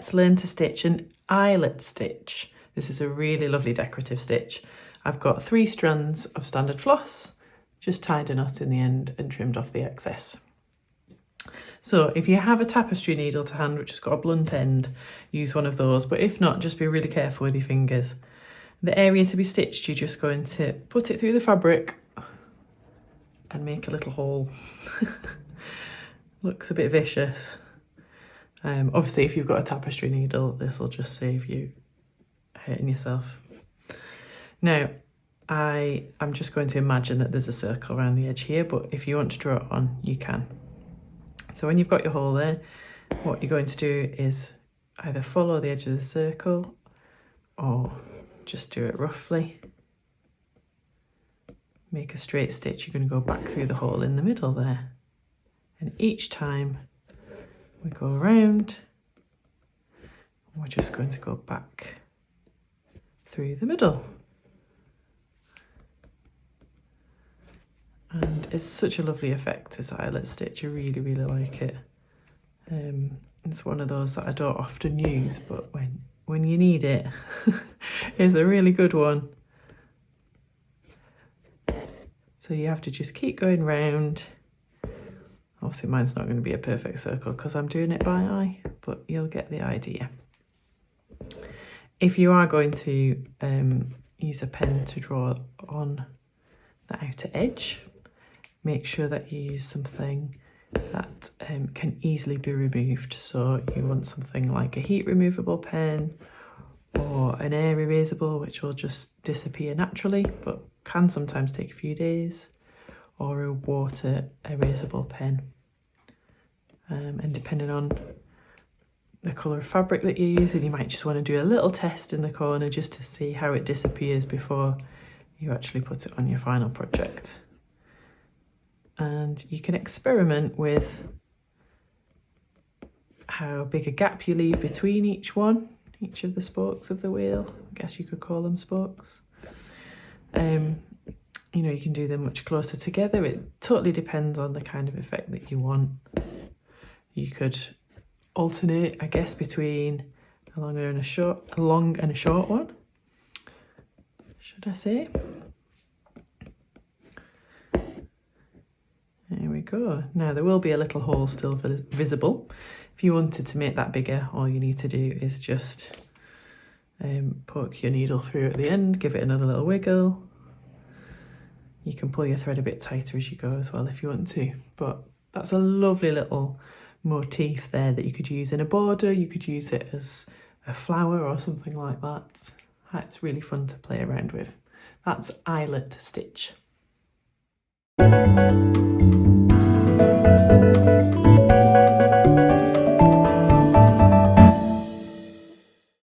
let's learn to stitch an eyelet stitch. This is a really lovely decorative stitch. I've got 3 strands of standard floss, just tied a knot in the end and trimmed off the excess. So if you have a tapestry needle to hand which has got a blunt end, use one of those, but if not, just be really careful with your fingers. The area to be stitched, you're just going to put it through the fabric and make a little hole. Looks a bit vicious. Obviously if you've got a tapestry needle, this will just save you hurting yourself. Now, I'm just going to imagine that there's a circle around the edge here, but if you want to draw it on, you can. So when you've got your hole there, what you're going to do is either follow the edge of the circle or just do it roughly. Make a straight stitch, you're going to go back through the hole in the middle there. And each time we go around, we're just going to go back through the middle. And it's such a lovely effect, this eyelet stitch. I really, really like it. It's one of those that I don't often use, but when you need it, it's a really good one. So you have to just keep going round. Obviously mine's not going to be a perfect circle because I'm doing it by eye, but you'll get the idea. If you are going to use a pen to draw on the outer edge, make sure that you use something that can easily be removed. So you want something like a heat removable pen or an air erasable, which will just disappear naturally, but can sometimes take a few days, or a water erasable pen. And depending on the colour of fabric that you're using, you might just want to do a little test in the corner just to see how it disappears before you actually put it on your final project. And you can experiment with how big a gap you leave between each of the spokes of the wheel. I guess you could call them spokes. You know, you can do them much closer together. It totally depends on the kind of effect that you want. You could alternate, I guess, between a long and a short one, should I say. There we go. Now there will be a little hole still visible. If you wanted to make that bigger, all you need to do is just poke your needle through at the end, give it another little wiggle. You can pull your thread a bit tighter as you go as well if you want to, but that's a lovely little motif there that you could use in a border. You could use it as a flower or something like that. It's really fun to play around with. That's eyelet stitch.